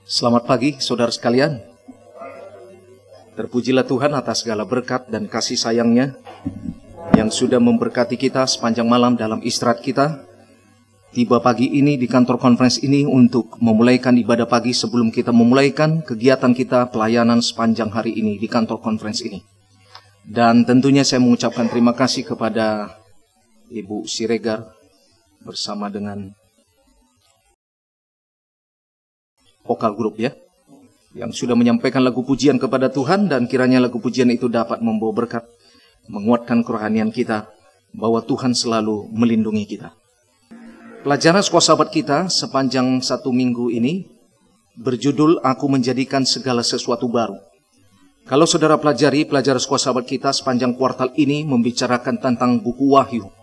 Selamat pagi, saudara sekalian. Terpujilah Tuhan atas segala berkat dan kasih sayang-Nya yang sudah memberkati kita sepanjang malam dalam istirahat kita. Tiba pagi ini di kantor conference ini untuk memulaikan ibadah pagi sebelum kita memulaikan kegiatan kita pelayanan sepanjang hari ini di kantor conference ini. Dan tentunya saya mengucapkan terima kasih kepada Ibu Siregar bersama dengan vokal grup yang sudah menyampaikan lagu pujian kepada Tuhan, dan kiranya lagu pujian itu dapat membawa berkat, menguatkan kerohanian kita, bahwa Tuhan selalu melindungi kita. Pelajaran sekolah sahabat kita sepanjang 1 minggu ini berjudul Aku Menjadikan Segala Sesuatu Baru. Kalau saudara pelajari pelajaran sekolah sahabat kita sepanjang kuartal ini membicarakan tentang buku Wahyu.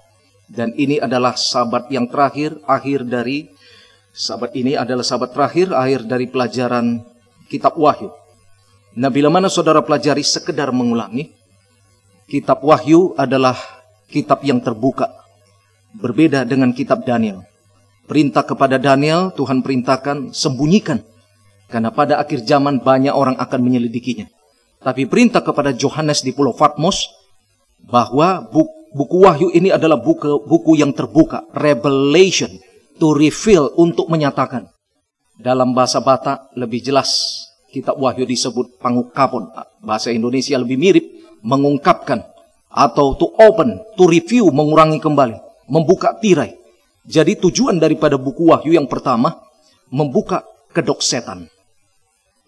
Dan ini adalah sahabat yang terakhir, akhir dari sahabat ini adalah sahabat terakhir, akhir dari pelajaran kitab Wahyu. Nah, bila mana saudara pelajari sekedar mengulangi, kitab Wahyu adalah kitab yang terbuka. Berbeda dengan kitab Daniel. Perintah kepada Daniel, Tuhan perintahkan sembunyikan. Karena pada akhir zaman banyak orang akan menyelidikinya. Tapi perintah kepada Yohanes di Pulau Patmos, bahwa buku Wahyu ini adalah buku yang terbuka. Revelation. To reveal, untuk menyatakan. Dalam bahasa Batak lebih jelas, kitab Wahyu disebut pangungkapon. Bahasa Indonesia lebih mirip, mengungkapkan. Atau to open, to review, mengurangi kembali. Membuka tirai. Jadi tujuan daripada buku Wahyu yang pertama, membuka kedok setan.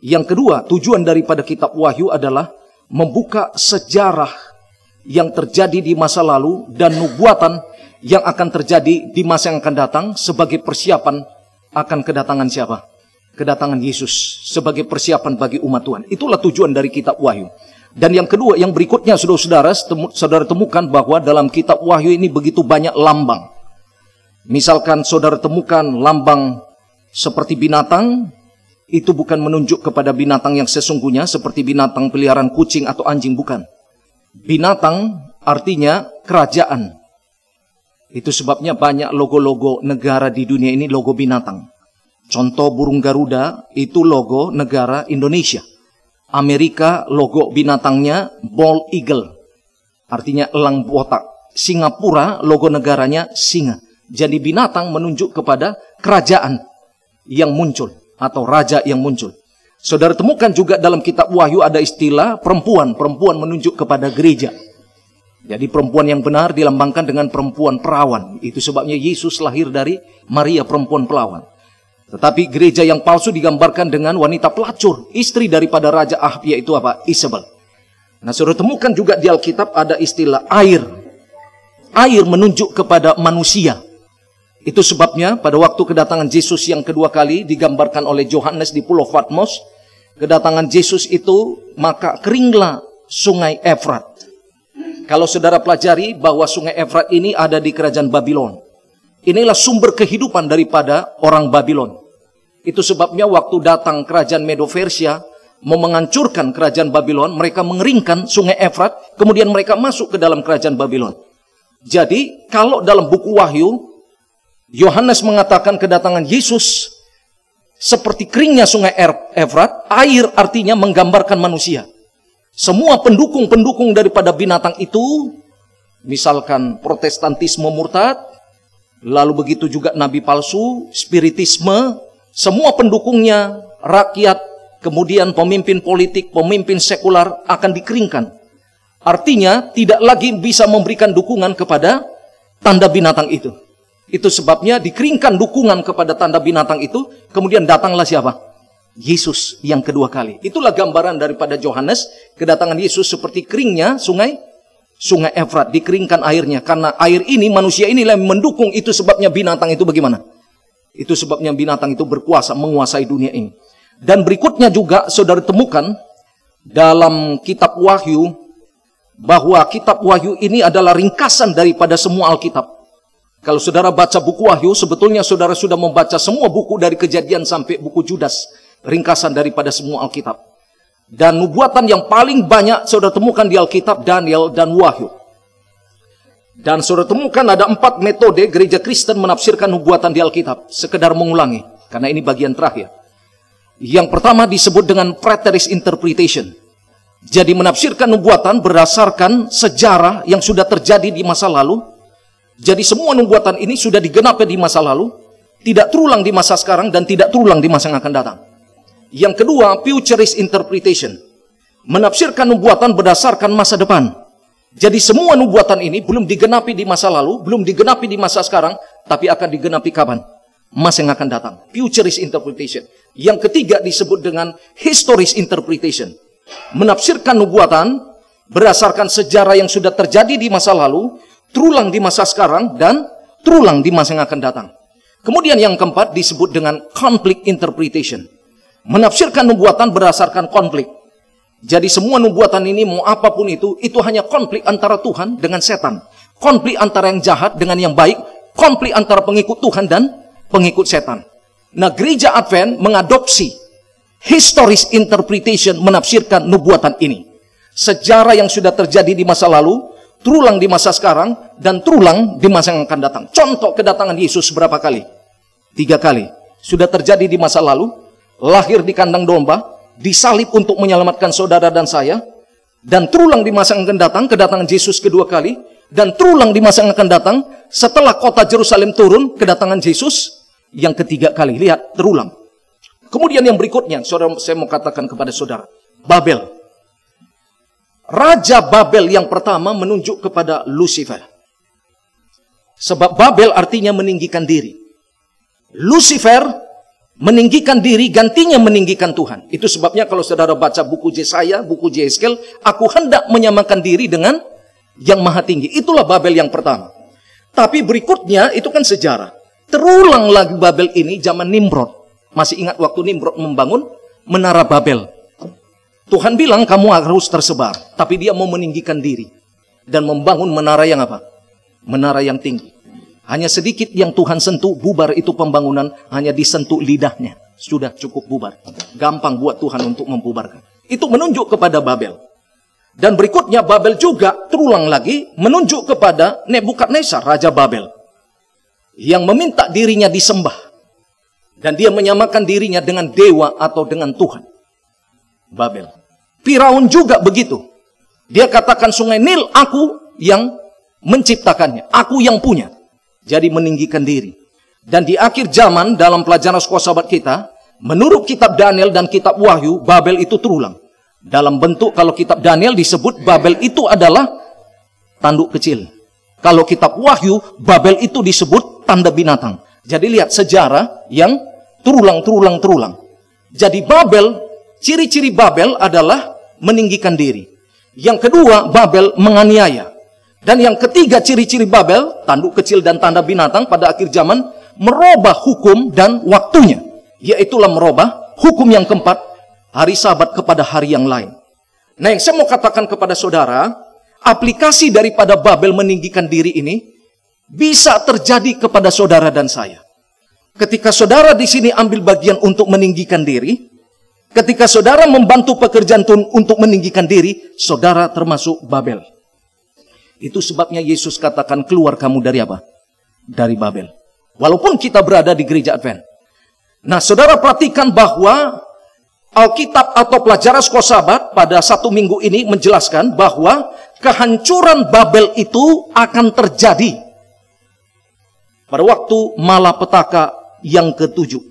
Yang kedua, tujuan daripada kitab Wahyu adalah membuka sejarah yang terjadi di masa lalu dan nubuatan yang akan terjadi di masa yang akan datang sebagai persiapan akan kedatangan siapa? Kedatangan Yesus sebagai persiapan bagi umat Tuhan. Itulah tujuan dari kitab Wahyu. Dan yang kedua, yang berikutnya saudara temukan bahwa dalam kitab Wahyu ini begitu banyak lambang. Misalkan saudara temukan lambang seperti binatang, itu bukan menunjuk kepada binatang yang sesungguhnya seperti binatang peliharaan kucing atau anjing, bukan. Binatang artinya kerajaan. Itu sebabnya banyak logo-logo negara di dunia ini logo binatang. Contoh burung Garuda itu logo negara Indonesia. Amerika logo binatangnya bald eagle. Artinya elang botak. Singapura logo negaranya singa. Jadi binatang menunjuk kepada kerajaan yang muncul atau raja yang muncul. Saudara temukan juga dalam kitab Wahyu ada istilah perempuan. Perempuan menunjuk kepada gereja. Jadi perempuan yang benar dilambangkan dengan perempuan perawan. Itu sebabnya Yesus lahir dari Maria, perempuan perawan. Tetapi gereja yang palsu digambarkan dengan wanita pelacur, istri daripada Raja Ahab, yaitu apa? Isabel. Nah, saudara temukan juga di Alkitab ada istilah air. Air menunjuk kepada manusia. Itu sebabnya pada waktu kedatangan Yesus yang kedua kali digambarkan oleh Yohanes di Pulau Patmos. Kedatangan Yesus itu, maka keringlah sungai Efrat. Kalau saudara pelajari bahwa sungai Efrat ini ada di kerajaan Babylon. Inilah sumber kehidupan daripada orang Babylon. Itu sebabnya waktu datang kerajaan Medo-Persia mau menghancurkan kerajaan Babylon, mereka mengeringkan sungai Efrat, kemudian mereka masuk ke dalam kerajaan Babylon. Jadi, kalau dalam buku Wahyu, Yohanes mengatakan kedatangan Yesus seperti keringnya sungai Efrat, air artinya menggambarkan manusia. Semua pendukung-pendukung daripada binatang itu, misalkan protestantisme murtad, lalu begitu juga nabi palsu, spiritisme, semua pendukungnya, rakyat, kemudian pemimpin politik, pemimpin sekular akan dikeringkan. Artinya tidak lagi bisa memberikan dukungan kepada tanda binatang itu. Itu sebabnya dikeringkan dukungan kepada tanda binatang itu, kemudian datanglah siapa? Yesus yang kedua kali. Itulah gambaran daripada Yohanes, kedatangan Yesus seperti keringnya sungai Efrat, dikeringkan airnya. Karena air ini, manusia inilah yang mendukung, itu sebabnya binatang itu bagaimana? Itu sebabnya binatang itu berkuasa, menguasai dunia ini. Dan berikutnya juga saudara temukan dalam kitab Wahyu, bahwa kitab Wahyu ini adalah ringkasan daripada semua Alkitab. Kalau saudara baca buku Wahyu, sebetulnya saudara sudah membaca semua buku dari Kejadian sampai buku Judas. Ringkasan daripada semua Alkitab. Dan nubuatan yang paling banyak saudara temukan di Alkitab, Daniel dan Wahyu. Dan saudara temukan ada 4 metode gereja Kristen menafsirkan nubuatan di Alkitab. Sekedar mengulangi, karena ini bagian terakhir. Yang pertama disebut dengan preterist interpretation. Jadi menafsirkan nubuatan berdasarkan sejarah yang sudah terjadi di masa lalu. Jadi semua nubuatan ini sudah digenapi di masa lalu, tidak terulang di masa sekarang dan tidak terulang di masa yang akan datang. Yang kedua, futurist interpretation. Menafsirkan nubuatan berdasarkan masa depan. Jadi semua nubuatan ini belum digenapi di masa lalu, belum digenapi di masa sekarang, tapi akan digenapi kapan? Masa yang akan datang. Futurist interpretation. Yang ketiga disebut dengan historist interpretation. Menafsirkan nubuatan berdasarkan sejarah yang sudah terjadi di masa lalu, terulang di masa sekarang, dan terulang di masa yang akan datang. Kemudian yang keempat disebut dengan conflict interpretation. Menafsirkan nubuatan berdasarkan konflik. Jadi semua nubuatan ini mau apapun itu hanya konflik antara Tuhan dengan setan. Konflik antara yang jahat dengan yang baik, konflik antara pengikut Tuhan dan pengikut setan. Nah, gereja Advent mengadopsi historist interpretation menafsirkan nubuatan ini. Sejarah yang sudah terjadi di masa lalu, terulang di masa sekarang, dan terulang di masa yang akan datang. Contoh kedatangan Yesus berapa kali? 3 kali. Sudah terjadi di masa lalu, lahir di kandang domba, disalib untuk menyelamatkan saudara dan saya, dan terulang di masa yang akan datang, kedatangan Yesus kedua kali, dan terulang di masa yang akan datang, setelah kota Yerusalem turun, kedatangan Yesus yang ketiga kali. Lihat, terulang. Kemudian yang berikutnya, saudara, saya mau katakan kepada saudara, Babel. Raja Babel yang pertama menunjuk kepada Lucifer. Sebab Babel artinya meninggikan diri. Lucifer meninggikan diri, gantinya meninggikan Tuhan. Itu sebabnya kalau saudara baca buku Yesaya, buku Yeskel, aku hendak menyamakan diri dengan yang maha tinggi. Itulah Babel yang pertama. Tapi berikutnya itu kan sejarah. Terulang lagi Babel ini zaman Nimrod. Masih ingat waktu Nimrod membangun menara Babel. Tuhan bilang kamu harus tersebar. Tapi dia mau meninggikan diri. Dan membangun menara yang apa? Menara yang tinggi. Hanya sedikit yang Tuhan sentuh, bubar itu pembangunan. Hanya disentuh lidahnya. Sudah cukup bubar. Gampang buat Tuhan untuk membubarkan. Itu menunjuk kepada Babel. Dan berikutnya Babel juga terulang lagi menunjuk kepada Nebukadnezar, Raja Babel. Yang meminta dirinya disembah. Dan dia menyamakan dirinya dengan dewa atau dengan Tuhan. Babel. Firaun juga begitu. Dia katakan sungai Nil, aku yang menciptakannya. Aku yang punya. Jadi meninggikan diri. Dan di akhir zaman dalam pelajaran sekolah sahabat kita, menurut kitab Daniel dan kitab Wahyu, Babel itu terulang. Dalam bentuk, kalau kitab Daniel disebut Babel itu adalah tanduk kecil. Kalau kitab Wahyu, Babel itu disebut tanda binatang. Jadi lihat sejarah yang terulang. Jadi Babel, ciri-ciri Babel adalah meninggikan diri. Yang kedua, Babel menganiaya. Dan yang ketiga ciri-ciri Babel, tanduk kecil dan tanda binatang pada akhir zaman, merubah hukum dan waktunya. Yaitulah merubah hukum yang keempat, hari Sabat kepada hari yang lain. Nah, yang saya mau katakan kepada saudara, aplikasi daripada Babel meninggikan diri ini bisa terjadi kepada saudara dan saya. Ketika saudara di sini ambil bagian untuk meninggikan diri, ketika saudara membantu pekerjaan Tuhan untuk meninggikan diri, saudara termasuk Babel. Itu sebabnya Yesus katakan keluar kamu dari apa? Dari Babel. Walaupun kita berada di gereja Advent. Nah, saudara perhatikan bahwa Alkitab atau pelajaran sekolah sahabat pada 1 minggu ini menjelaskan bahwa kehancuran Babel itu akan terjadi pada waktu malapetaka yang ke-7.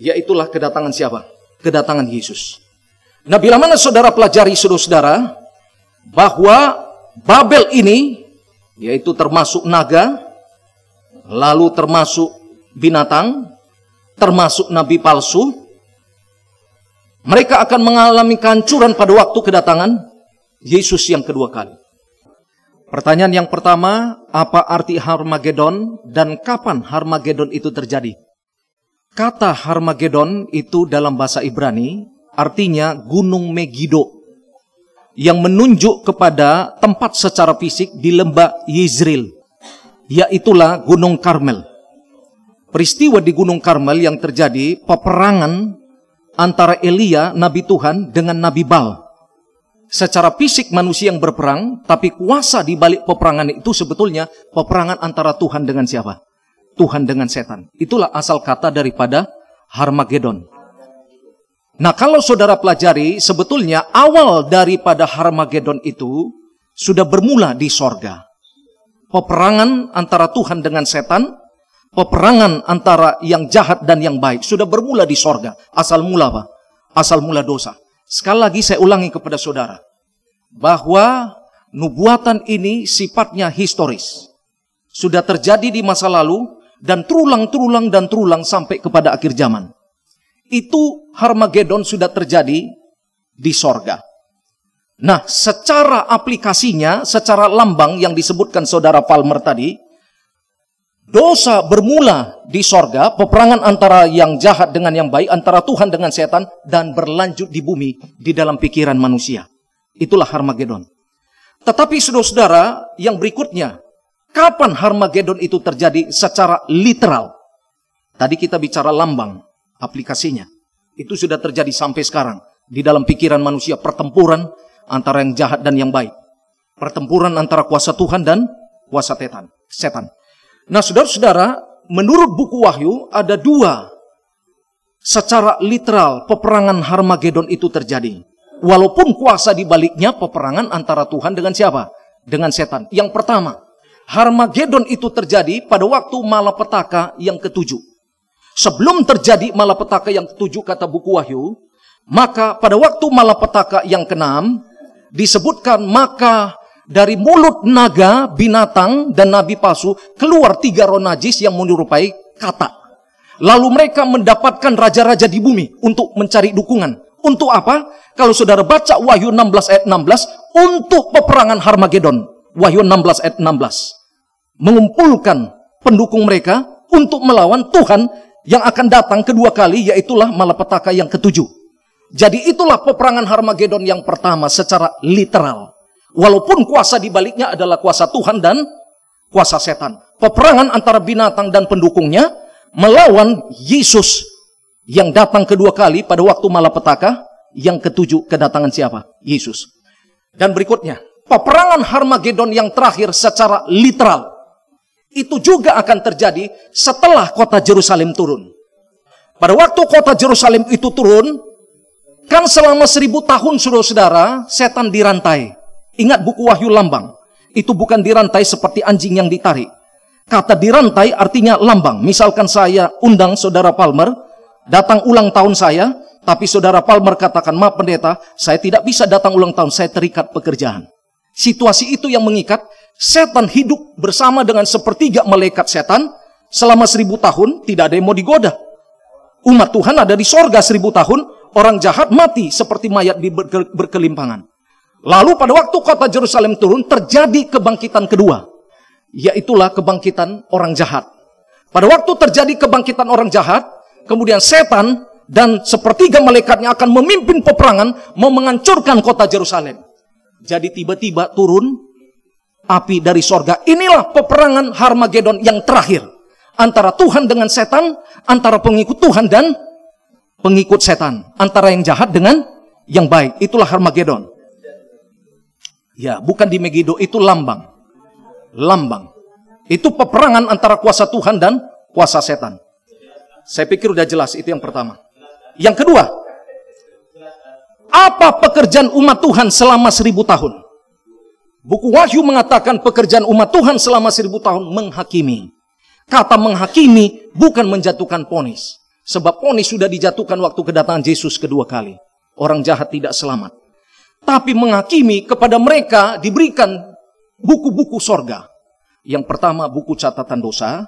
Yaitulah kedatangan siapa? Kedatangan Yesus. Nah, bila mana saudara pelajari saudara-saudara bahwa Babel ini yaitu termasuk naga, lalu termasuk binatang, termasuk nabi palsu, mereka akan mengalami kehancuran pada waktu kedatangan Yesus yang kedua kali. Pertanyaan yang pertama, apa arti Harmagedon dan kapan Harmagedon itu terjadi? Kata Harmagedon itu dalam bahasa Ibrani artinya gunung Megido yang menunjuk kepada tempat secara fisik di lembah Yezreel, yaitulah Gunung Karmel. Peristiwa di Gunung Karmel yang terjadi peperangan antara Elia, Nabi Tuhan, dengan Nabi Baal. Secara fisik manusia yang berperang, tapi kuasa di balik peperangan itu sebetulnya peperangan antara Tuhan dengan siapa? Tuhan dengan setan. Itulah asal kata daripada Harmagedon. Nah, kalau saudara pelajari, sebetulnya awal daripada Harmagedon itu sudah bermula di sorga. Peperangan antara Tuhan dengan setan, peperangan antara yang jahat dan yang baik, sudah bermula di sorga. Asal mula apa? Asal mula dosa. Sekali lagi saya ulangi kepada saudara, bahwa nubuatan ini sifatnya historis. Sudah terjadi di masa lalu, dan terulang sampai kepada akhir zaman. Itu Harmagedon sudah terjadi di sorga. Nah, secara aplikasinya, secara lambang yang disebutkan saudara Palmer tadi, dosa bermula di sorga, peperangan antara yang jahat dengan yang baik, antara Tuhan dengan setan, dan berlanjut di bumi, di dalam pikiran manusia. Itulah Harmagedon. Tetapi saudara-saudara, yang berikutnya, kapan Harmagedon itu terjadi secara literal? Tadi kita bicara lambang, aplikasinya. Itu sudah terjadi sampai sekarang. Di dalam pikiran manusia, pertempuran antara yang jahat dan yang baik. Pertempuran antara kuasa Tuhan dan kuasa setan. Nah, saudara-saudara, menurut buku Wahyu, ada dua secara literal peperangan Harmagedon itu terjadi. Walaupun kuasa di baliknya peperangan antara Tuhan dengan siapa? Dengan setan. Yang pertama, Harmagedon itu terjadi pada waktu malapetaka yang ketujuh. Sebelum terjadi malapetaka yang ketujuh, kata buku Wahyu, maka pada waktu malapetaka yang keenam, disebutkan maka dari mulut naga, binatang, dan nabi palsu, keluar 3 roh najis yang menyerupai kata. Lalu mereka mendapatkan raja-raja di bumi untuk mencari dukungan. Untuk apa? Kalau saudara baca Wahyu 16 ayat 16, untuk peperangan Harmagedon. Wahyu 16 ayat 16. Mengumpulkan pendukung mereka untuk melawan Tuhan yang akan datang kedua kali, yaitulah malapetaka yang ketujuh. Jadi itulah peperangan Harmagedon yang pertama secara literal. Walaupun kuasa di baliknya adalah kuasa Tuhan dan kuasa setan. Peperangan antara binatang dan pendukungnya melawan Yesus yang datang kedua kali pada waktu malapetaka yang ketujuh, kedatangan siapa? Yesus. Dan berikutnya, peperangan Harmagedon yang terakhir secara literal. Itu juga akan terjadi setelah kota Yerusalem turun. Pada waktu kota Yerusalem itu turun, kan selama 1000 tahun saudara-saudara, setan dirantai. Ingat buku Wahyu lambang. Itu bukan dirantai seperti anjing yang ditarik. Kata dirantai artinya lambang. Misalkan saya undang saudara Palmer, datang ulang tahun saya, tapi saudara Palmer katakan, maaf pendeta, saya tidak bisa datang ulang tahun, saya terikat pekerjaan. Situasi itu yang mengikat. Setan hidup bersama dengan sepertiga malaikat setan selama 1000 tahun, tidak ada yang mau digoda. Umat Tuhan ada di sorga 1000 tahun, orang jahat mati seperti mayat berkelimpangan. Lalu pada waktu kota Yerusalem turun, terjadi kebangkitan kedua. Yaitulah kebangkitan orang jahat. Pada waktu terjadi kebangkitan orang jahat, kemudian setan dan sepertiga malaikatnya akan memimpin peperangan, mau menghancurkan kota Yerusalem. Jadi tiba-tiba turun api dari sorga. Inilah peperangan Harmagedon yang terakhir. Antara Tuhan dengan setan, antara pengikut Tuhan dan pengikut setan. Antara yang jahat dengan yang baik. Itulah Harmagedon. Ya, bukan di Megiddo, itu lambang. Lambang. Itu peperangan antara kuasa Tuhan dan kuasa setan. Saya pikir udah jelas, itu yang pertama. Yang kedua, apa pekerjaan umat Tuhan selama 1000 tahun? Buku Wahyu mengatakan pekerjaan umat Tuhan selama 1000 tahun menghakimi. Kata menghakimi bukan menjatuhkan vonis. Sebab vonis sudah dijatuhkan waktu kedatangan Yesus kedua kali. Orang jahat tidak selamat. Tapi menghakimi kepada mereka diberikan buku-buku sorga. Yang pertama buku catatan dosa.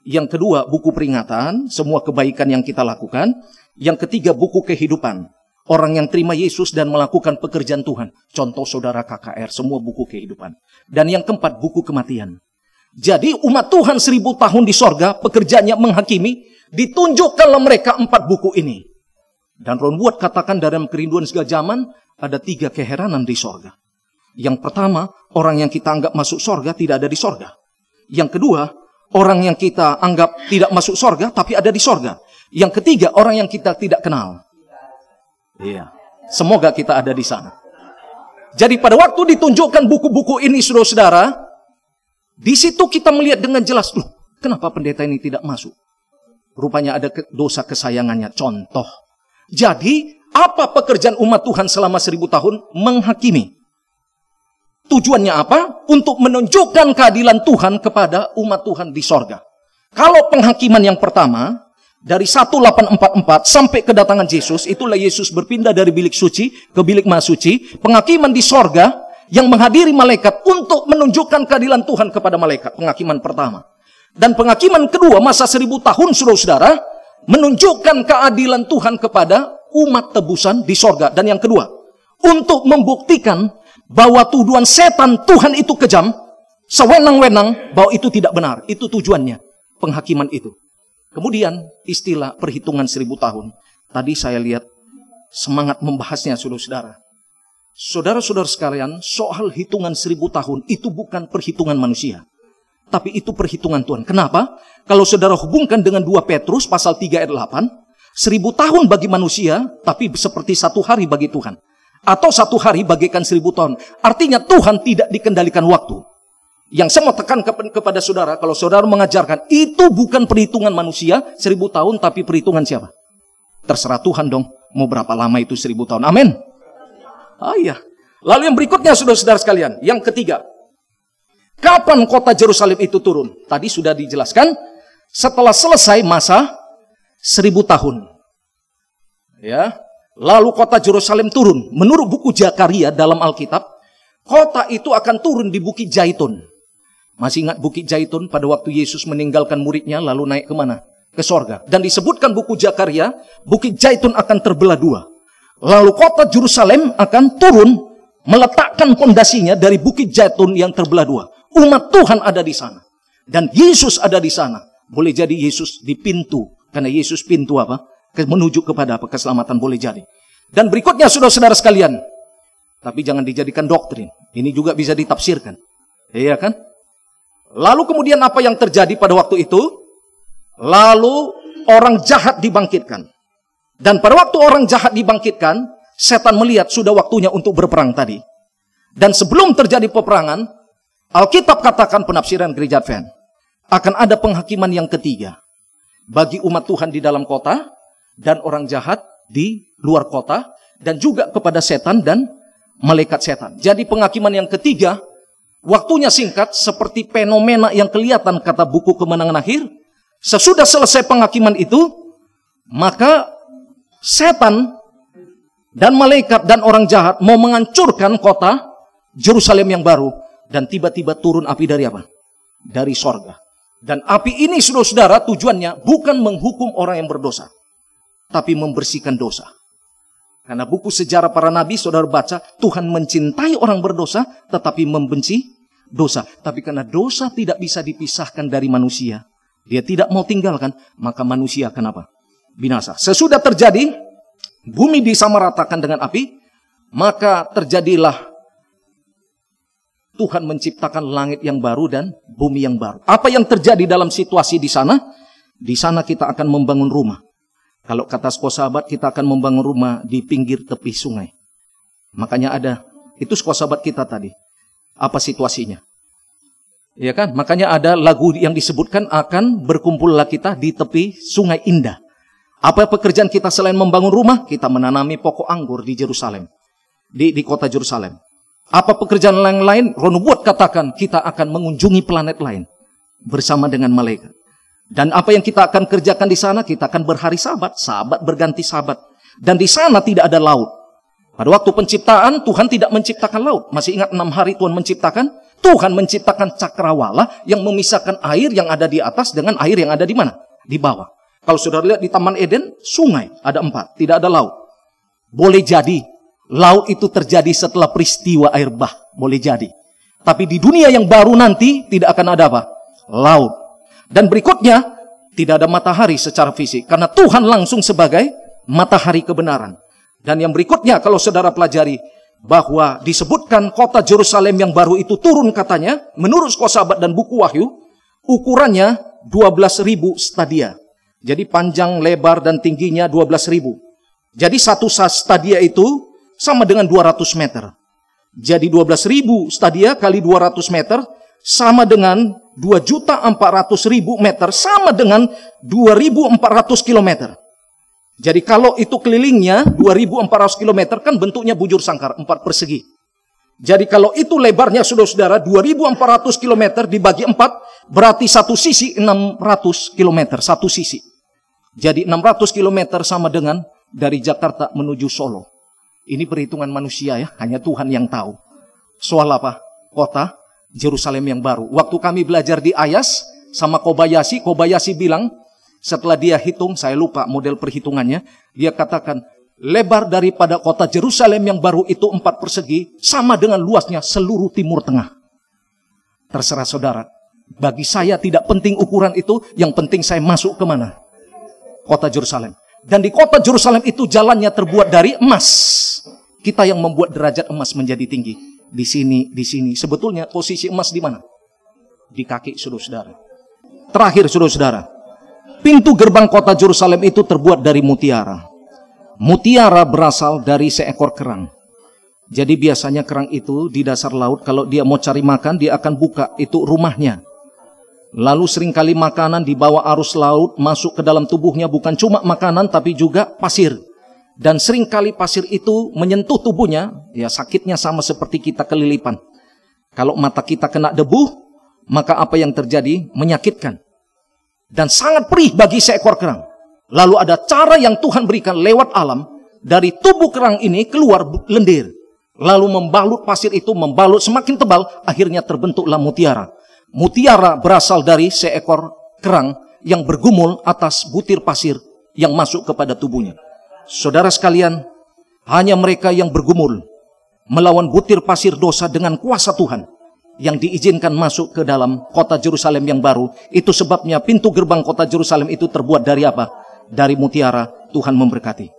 Yang kedua buku peringatan, semua kebaikan yang kita lakukan. Yang ketiga buku kehidupan. Orang yang terima Yesus dan melakukan pekerjaan Tuhan. Contoh saudara KKR, semua buku kehidupan. Dan yang keempat, buku kematian. Jadi umat Tuhan 1000 tahun di sorga, pekerjaannya menghakimi, ditunjukkanlah mereka 4 buku ini. Dan Ron Wood katakan dalam kerinduan segala zaman, ada 3 keheranan di sorga. Yang pertama, orang yang kita anggap masuk sorga tidak ada di sorga. Yang kedua, orang yang kita anggap tidak masuk sorga tapi ada di sorga. Yang ketiga, orang yang kita tidak kenal. Iya, semoga kita ada di sana. Jadi pada waktu ditunjukkan buku-buku ini saudara-saudara, di situ kita melihat dengan jelas, loh, kenapa pendeta ini tidak masuk? Rupanya ada dosa kesayangannya. Contoh. Jadi, apa pekerjaan umat Tuhan selama 1000 tahun? Menghakimi. Tujuannya apa? Untuk menunjukkan keadilan Tuhan kepada umat Tuhan di sorga. Kalau penghakiman yang pertama, dari 1844 sampai kedatangan Yesus, itulah Yesus berpindah dari bilik suci ke bilik maha suci. Penghakiman di sorga yang menghadiri malaikat untuk menunjukkan keadilan Tuhan kepada malaikat. Penghakiman pertama. Dan penghakiman kedua, masa 1000 tahun, saudara-saudara, menunjukkan keadilan Tuhan kepada umat tebusan di sorga. Dan yang kedua, untuk membuktikan bahwa tuduhan setan Tuhan itu kejam, sewenang-wenang, bahwa itu tidak benar. Itu tujuannya, penghakiman itu. Kemudian istilah perhitungan 1000 tahun. Tadi saya lihat semangat membahasnya, saudara-saudara. Saudara-saudara sekalian, soal hitungan 1000 tahun itu bukan perhitungan manusia. Tapi itu perhitungan Tuhan. Kenapa? Kalau saudara hubungkan dengan 2 Petrus pasal 3 ayat 8, 1000 tahun bagi manusia, tapi seperti 1 hari bagi Tuhan. Atau 1 hari bagaikan 1000 tahun. Artinya Tuhan tidak dikendalikan waktu. Yang saya mau tekan kepada saudara, kalau saudara mengajarkan, itu bukan perhitungan manusia 1000 tahun, tapi perhitungan siapa? Terserah Tuhan dong, mau berapa lama itu 1000 tahun. Amin. Ah iya. Lalu yang berikutnya, saudara-saudara sekalian, yang ketiga. Kapan kota Yerusalem itu turun? Tadi sudah dijelaskan, setelah selesai masa 1000 tahun. Ya. Lalu kota Yerusalem turun. Menurut buku Zakaria dalam Alkitab, kota itu akan turun di Bukit Zaitun. Masih ingat Bukit Zaitun pada waktu Yesus meninggalkan muridnya lalu naik kemana? Ke sorga. Dan disebutkan buku Zakaria, Bukit Zaitun akan terbelah 2. Lalu kota Yerusalem akan turun, meletakkan pondasinya dari Bukit Zaitun yang terbelah 2. Umat Tuhan ada di sana. Dan Yesus ada di sana. Boleh jadi Yesus di pintu. Karena Yesus pintu apa? Menuju kepada apa? Keselamatan boleh jadi. Dan berikutnya saudara-saudara sekalian. Tapi jangan dijadikan doktrin. Ini juga bisa ditafsirkan. Iya kan? Lalu kemudian apa yang terjadi pada waktu itu? Lalu orang jahat dibangkitkan. Dan pada waktu orang jahat dibangkitkan, setan melihat sudah waktunya untuk berperang tadi. Dan sebelum terjadi peperangan, Alkitab katakan penafsiran gereja Advent, akan ada penghakiman yang ketiga. Bagi umat Tuhan di dalam kota, dan orang jahat di luar kota, dan juga kepada setan dan malaikat setan. Jadi penghakiman yang ketiga, waktunya singkat, seperti fenomena yang kelihatan kata buku Kemenangan Akhir. Sesudah selesai penghakiman itu, maka setan dan malaikat dan orang jahat mau menghancurkan kota Yerusalem yang baru. Dan tiba-tiba turun api dari apa? Dari sorga. Dan api ini, saudara-saudara, tujuannya bukan menghukum orang yang berdosa, tapi membersihkan dosa. Karena buku sejarah para nabi, saudara baca, Tuhan mencintai orang berdosa, tetapi membenci dosa. Tapi karena dosa tidak bisa dipisahkan dari manusia, dia tidak mau tinggalkan, maka manusia akan apa? Binasa. Sesudah terjadi, bumi disamaratakan dengan api, maka terjadilah Tuhan menciptakan langit yang baru dan bumi yang baru. Apa yang terjadi dalam situasi di sana? Di sana kita akan membangun rumah. Kalau kata sahabat, kita akan membangun rumah di pinggir tepi sungai. Makanya ada, itu sahabat kita tadi. Apa situasinya? Ya kan? Makanya ada lagu yang disebutkan akan berkumpullah kita di tepi sungai indah. Apa pekerjaan kita selain membangun rumah? Kita menanami pokok anggur di Yerusalem. Di kota Yerusalem. Apa pekerjaan yang lain? Ronubuat katakan kita akan mengunjungi planet lain bersama dengan malaikat. Dan apa yang kita akan kerjakan di sana? Kita akan berhari sabat, sabat berganti sabat. Dan di sana tidak ada laut. Pada waktu penciptaan Tuhan tidak menciptakan laut. Masih ingat 6 hari Tuhan menciptakan? Tuhan menciptakan cakrawala yang memisahkan air yang ada di atas dengan air yang ada di mana? Di bawah. Kalau sudah lihat di Taman Eden, sungai ada 4, tidak ada laut. Boleh jadi laut itu terjadi setelah peristiwa air bah. Boleh jadi. Tapi di dunia yang baru nanti tidak akan ada apa? Laut. Dan berikutnya, tidak ada matahari secara fisik. Karena Tuhan langsung sebagai matahari kebenaran. Dan yang berikutnya, kalau saudara pelajari, bahwa disebutkan kota Yerusalem yang baru itu turun katanya, menurut sahabat dan buku Wahyu, ukurannya 12.000 stadia. Jadi panjang, lebar, dan tingginya 12.000. Jadi satu stadia itu sama dengan 200 meter. Jadi 12.000 stadia kali 200 meter sama dengan 2.400.000 meter sama dengan 2.400 kilometer. Jadi kalau itu kelilingnya 2.400 kilometer kan bentuknya bujur sangkar, 4 persegi. Jadi kalau itu lebarnya saudara-saudara 2.400 kilometer dibagi 4, berarti satu sisi 600 kilometer, satu sisi. Jadi 600 kilometer sama dengan dari Jakarta menuju Solo. Ini perhitungan manusia ya, hanya Tuhan yang tahu. Soal apa? Kota Yerusalem yang baru. Waktu kami belajar di Ayas sama Kobayashi bilang, setelah dia hitung, saya lupa model perhitungannya, dia katakan, lebar daripada kota Yerusalem yang baru itu 4 persegi, sama dengan luasnya seluruh Timur Tengah. Terserah saudara. Bagi saya tidak penting ukuran itu, yang penting saya masuk ke mana? Kota Yerusalem. Dan di kota Yerusalem itu jalannya terbuat dari emas. Kita yang membuat derajat emas menjadi tinggi. Di sini, di sini. Sebetulnya posisi emas di mana? Di kaki saudara-saudara. Terakhir saudara-saudara. Pintu gerbang kota Yerusalem itu terbuat dari mutiara. Mutiara berasal dari seekor kerang. Jadi biasanya kerang itu di dasar laut, kalau dia mau cari makan, dia akan buka, itu rumahnya. Lalu seringkali makanan dibawa arus laut, masuk ke dalam tubuhnya, bukan cuma makanan, tapi juga pasir. Dan seringkali pasir itu menyentuh tubuhnya, ya sakitnya sama seperti kita kelilipan. Kalau mata kita kena debu, maka apa yang terjadi? Menyakitkan. Dan sangat perih bagi seekor kerang. Lalu ada cara yang Tuhan berikan lewat alam. Dari tubuh kerang ini keluar lendir. Lalu membalut pasir itu, membalut semakin tebal. Akhirnya terbentuklah mutiara. Mutiara berasal dari seekor kerang yang bergumul atas butir pasir yang masuk kepada tubuhnya. Saudara sekalian, hanya mereka yang bergumul melawan butir pasir dosa dengan kuasa Tuhan yang diizinkan masuk ke dalam kota Yerusalem yang baru. Itu sebabnya pintu gerbang kota Yerusalem itu terbuat dari apa? Dari mutiara. Tuhan memberkati.